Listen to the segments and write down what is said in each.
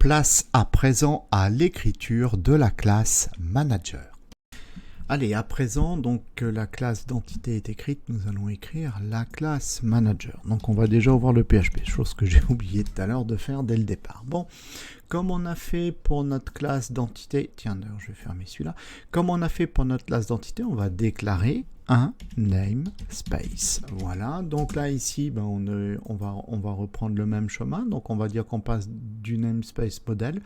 place à présent à l'écriture de la classe manager. Allez, à présent, donc que la classe d'entité est écrite, nous allons écrire la classe manager. Donc on va déjà ouvrir le PHP, chose que j'ai oublié tout à l'heure de faire dès le départ. Bon, comme on a fait pour notre classe d'entité, tiens d'ailleurs je vais fermer celui-là, comme on a fait pour notre classe d'entité, on va déclarer un namespace. Voilà, donc là ici, ben, on va reprendre le même chemin, donc on va dire qu'on passe du namespace model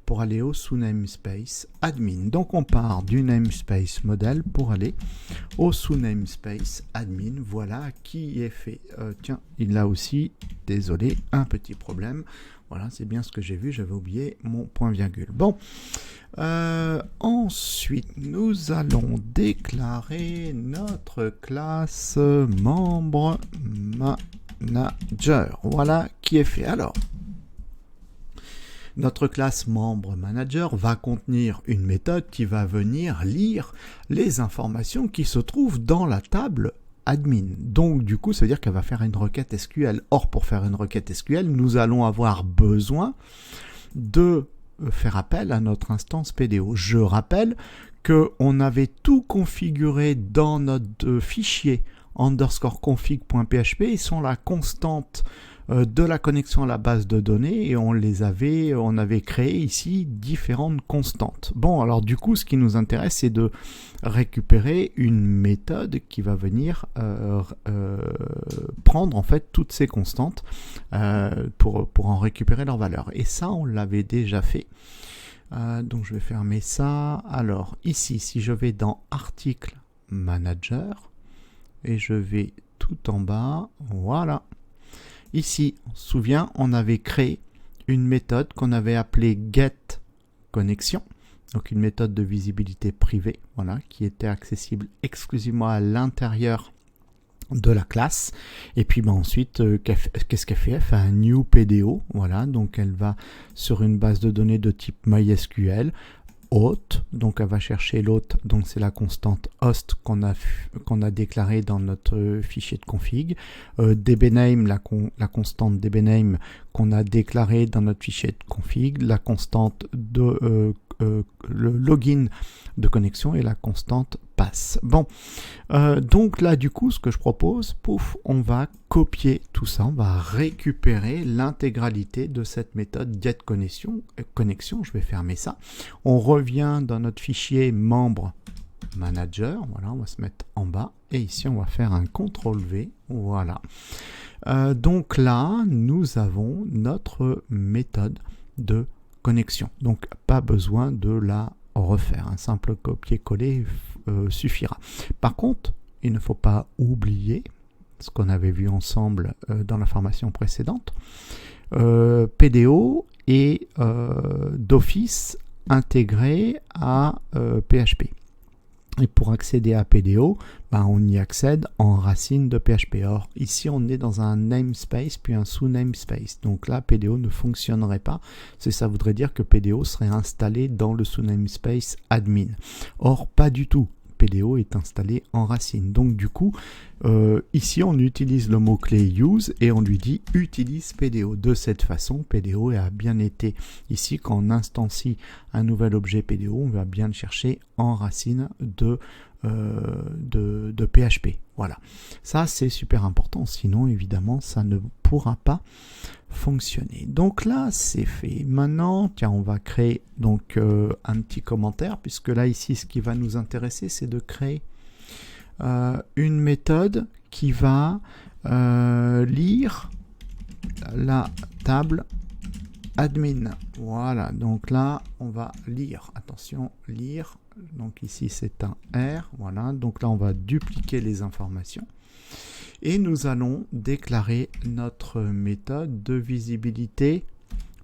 pour aller au sous-namespace admin. Donc on part du namespace model pour aller au sous-namespace admin. Voilà qui est fait. Tiens, il a aussi, désolé, un petit problème. Voilà, c'est bien ce que j'ai vu, j'avais oublié mon point-virgule. Bon, ensuite, nous allons déclarer notre classe membre manager. Voilà qui est fait. Alors, notre classe membre manager va contenir une méthode qui va venir lire les informations qui se trouvent dans la table admin. Donc du coup, ça veut dire qu'elle va faire une requête SQL. Or, pour faire une requête SQL, nous allons avoir besoin de faire appel à notre instance PDO. Je rappelle qu'on avait tout configuré dans notre fichier _config.php. Ils sont la constante de la connexion à la base de données et on avait créé ici différentes constantes. Bon, alors du coup, ce qui nous intéresse, c'est de récupérer une méthode qui va venir prendre en fait toutes ces constantes pour en récupérer leur valeur. Et ça, on l'avait déjà fait. Donc je vais fermer ça. Alors ici, si je vais dans Article Manager et je vais tout en bas, voilà. Ici, on se souvient, on avait créé une méthode qu'on avait appelée getConnection, donc une méthode de visibilité privée, voilà, qui était accessible exclusivement à l'intérieur de la classe. Et puis ensuite, qu'est-ce qu'elle fait? Elle fait un new PDO, voilà, donc elle va sur une base de données de type MySQL, hôte, donc elle va chercher l'hôte, donc c'est la constante host qu'on a déclarée dans notre fichier de config, dbname, la constante dbname qu'on a déclarée dans notre fichier de config, la constante de le login de connexion et la constante pass. Bon, donc là du coup ce que je propose, pouf, on va copier tout ça, on va récupérer l'intégralité de cette méthode getConnection, je vais fermer ça. On revient dans notre fichier membre manager, voilà, on va se mettre en bas et ici on va faire un CTRL-V, voilà. Donc là nous avons notre méthode de connexion, donc pas besoin de la refaire, un simple copier-coller suffira. Par contre, il ne faut pas oublier ce qu'on avait vu ensemble dans la formation précédente, PDO est d'office intégré à PHP. Et pour accéder à PDO, ben on y accède en racine de PHP. Or, ici, on est dans un namespace, puis un sous-namespace. Donc là, PDO ne fonctionnerait pas. Ça voudrait dire que PDO serait installé dans le sous-namespace admin. Or, pas du tout. PDO est installé en racine. Donc du coup, ici on utilise le mot-clé use et on lui dit utilise PDO. De cette façon, PDO a bien été ici, quand on instancie un nouvel objet PDO, on va bien le chercher en racine de PHP. Voilà. Ça c'est super important, sinon évidemment ça ne pourra pas fonctionner. Donc là c'est fait. Maintenant, tiens, on va créer donc un petit commentaire, puisque là ici ce qui va nous intéresser, c'est de créer une méthode qui va lire la table admin. Voilà, donc là on va lire, attention, lire, donc ici c'est un R, voilà, donc là on va dupliquer les informations et nous allons déclarer notre méthode de visibilité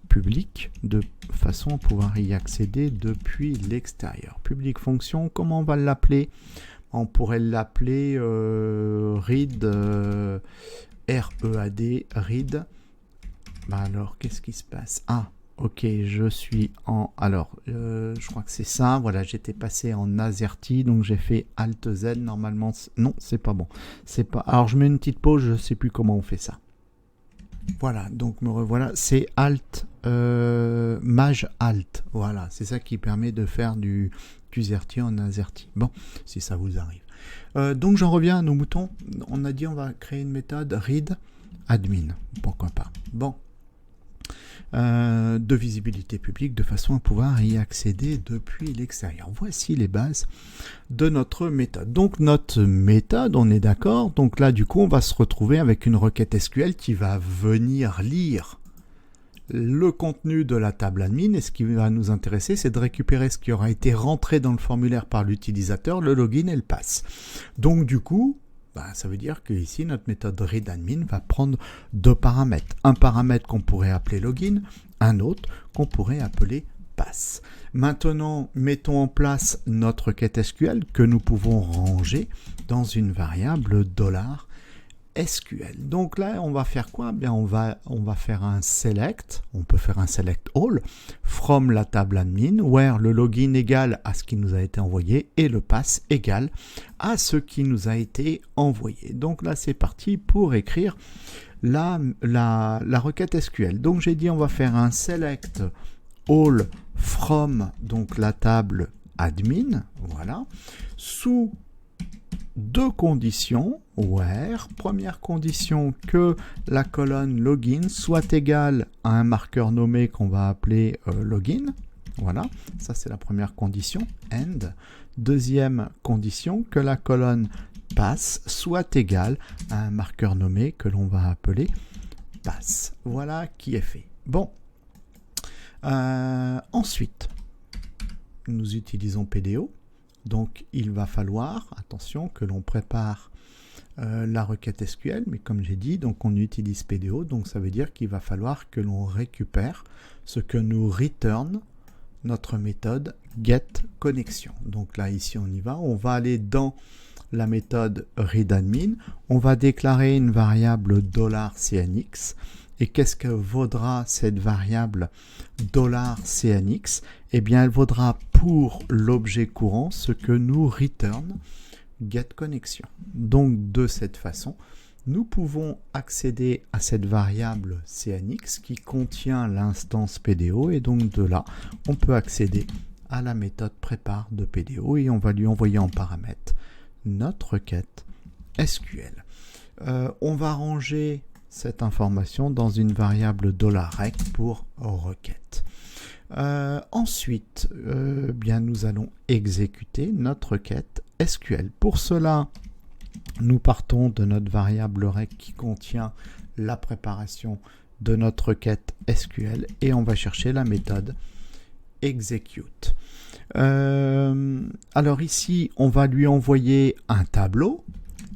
publique de façon à pouvoir y accéder depuis l'extérieur. Public fonction, comment on va l'appeler? On pourrait l'appeler read, R-E-A-D, read. Bah alors, qu'est-ce qui se passe? Ah, ok, je suis en... Alors, je crois que c'est ça. Voilà, j'étais passé en AZERTY, donc j'ai fait Alt Z. Normalement, non, c'est pas bon. C'est pas... Alors, je mets une petite pause, je sais plus comment on fait ça. Voilà, donc me revoilà. C'est Alt Maj alt. Voilà, c'est ça qui permet de faire du QWERTY en AZERTY. Bon, si ça vous arrive. Donc j'en reviens à nos moutons. On a dit on va créer une méthode read admin. Pourquoi pas. Bon. De visibilité publique de façon à pouvoir y accéder depuis l'extérieur. Voici les bases de notre méthode. Donc notre méthode, on est d'accord. Donc là du coup on va se retrouver avec une requête SQL qui va venir lire le contenu de la table admin, et ce qui va nous intéresser, c'est de récupérer ce qui aura été rentré dans le formulaire par l'utilisateur, le login et le pass. Donc du coup, ça veut dire que ici notre méthode readAdmin va prendre deux paramètres. Un paramètre qu'on pourrait appeler login, un autre qu'on pourrait appeler pass. Maintenant, mettons en place notre requête SQL que nous pouvons ranger dans une variable $SQL. Donc là, on va faire quoi? Bien, on va faire un select, on peut faire un select all from la table admin, where le login égale à ce qui nous a été envoyé et le pass égale à ce qui nous a été envoyé. Donc là, c'est parti pour écrire la requête SQL. Donc j'ai dit on va faire un select all from donc la table admin, voilà, sous deux conditions, where, première condition que la colonne login soit égale à un marqueur nommé qu'on va appeler login, voilà, ça c'est la première condition, and. Deuxième condition, que la colonne pass soit égale à un marqueur nommé que l'on va appeler pass. Voilà qui est fait. Bon, ensuite, nous utilisons PDO. Donc, il va falloir, attention, que l'on prépare la requête SQL, mais comme j'ai dit, donc on utilise PDO, donc ça veut dire qu'il va falloir que l'on récupère ce que nous return notre méthode getConnection. Donc là, ici, on y va. On va aller dans la méthode readAdmin. On va déclarer une variable $CNX. Et qu'est-ce que vaudra cette variable $CNX? Eh bien, elle vaudra pour l'objet courant ce que nous return getConnection. Donc, de cette façon, nous pouvons accéder à cette variable CNX qui contient l'instance PDO. Et donc, de là, on peut accéder à la méthode prépare de PDO et on va lui envoyer en paramètre notre requête SQL. On va ranger cette information dans une variable $rec pour requête. Ensuite, bien nous allons exécuter notre requête SQL. Pour cela, nous partons de notre variable rec qui contient la préparation de notre requête SQL et on va chercher la méthode execute. Alors ici, on va lui envoyer un tableau.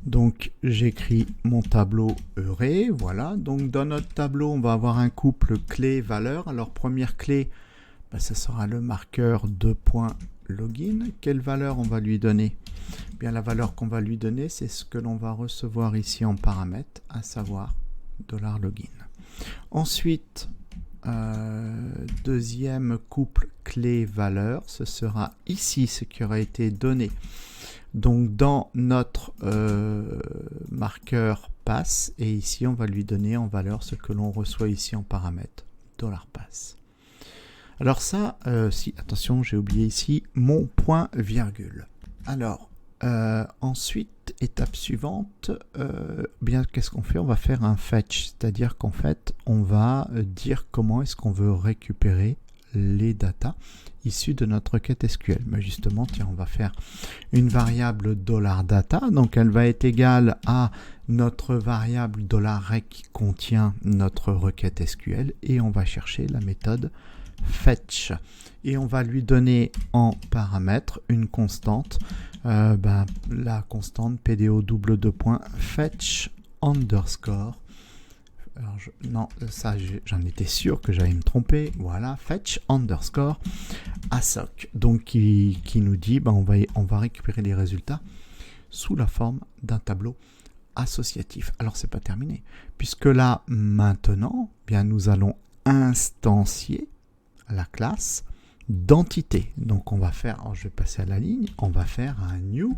Donc j'écris mon tableau array, voilà. Donc dans notre tableau, on va avoir un couple clé-valeur. Alors première clé, ce sera le marqueur $login. Quelle valeur on va lui donner? Bien, la valeur qu'on va lui donner, c'est ce que l'on va recevoir ici en paramètre, à savoir $login. Ensuite, deuxième couple clé-valeur, ce sera ici ce qui aura été donné. Donc dans notre marqueur pass, et ici on va lui donner en valeur ce que l'on reçoit ici en paramètre, $pass. Alors ça, si, attention, j'ai oublié ici mon point virgule. Alors, ensuite, étape suivante, bien qu'est-ce qu'on fait? On va faire un fetch, c'est-à-dire qu'en fait, on va dire comment est-ce qu'on veut récupérer les datas issues de notre requête SQL. Mais justement, tiens, on va faire une variable $data, donc elle va être égale à notre variable $rec qui contient notre requête SQL et on va chercher la méthode fetch et on va lui donner en paramètre une constante, la constante PDO :fetch underscore. Alors non, ça j'en étais sûr que j'allais me tromper. Voilà, fetch underscore assoc. Donc qui nous dit on va récupérer les résultats sous la forme d'un tableau associatif. Alors c'est pas terminé, puisque là maintenant, bien nous allons instancier la classe d'entité. Donc on va faire, alors je vais passer à la ligne, on va faire un new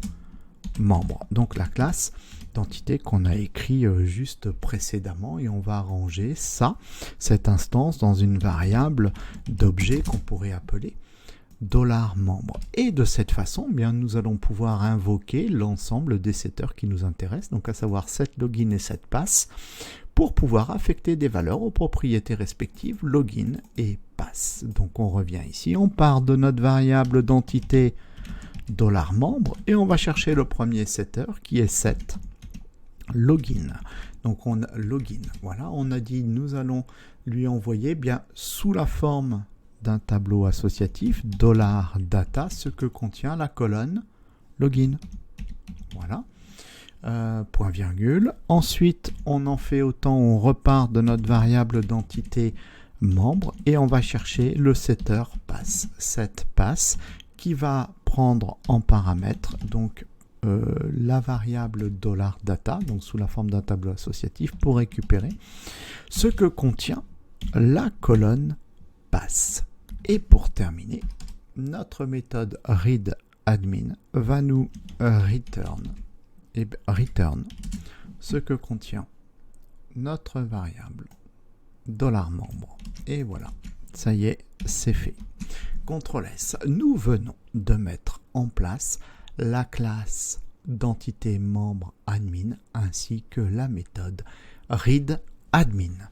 membre. Donc la classe d'entité qu'on a écrit juste précédemment, et on va ranger ça, cette instance, dans une variable d'objet qu'on pourrait appeler $membre. Et de cette façon, eh bien, nous allons pouvoir invoquer l'ensemble des setters qui nous intéressent, donc à savoir setLogin et setPass, pour pouvoir affecter des valeurs aux propriétés respectives login et pass. Donc on revient ici, on part de notre variable d'entité $membre et on va chercher le premier setter qui est setLogin. Donc on login. Voilà, on a dit nous allons lui envoyer bien sous la forme d'un tableau associatif $data ce que contient la colonne login. Voilà. Point virgule. Ensuite, on en fait autant, on repart de notre variable d'entité membre et on va chercher le setter pass, setPass, qui va prendre en paramètre donc la variable $data, donc sous la forme d'un tableau associatif, pour récupérer ce que contient la colonne pass. Et pour terminer, notre méthode readAdmin va nous return ce que contient notre variable $membre. Et voilà, ça y est, c'est fait. CTRL S, nous venons de mettre en place la classe d'entité membre admin ainsi que la méthode readAdmin.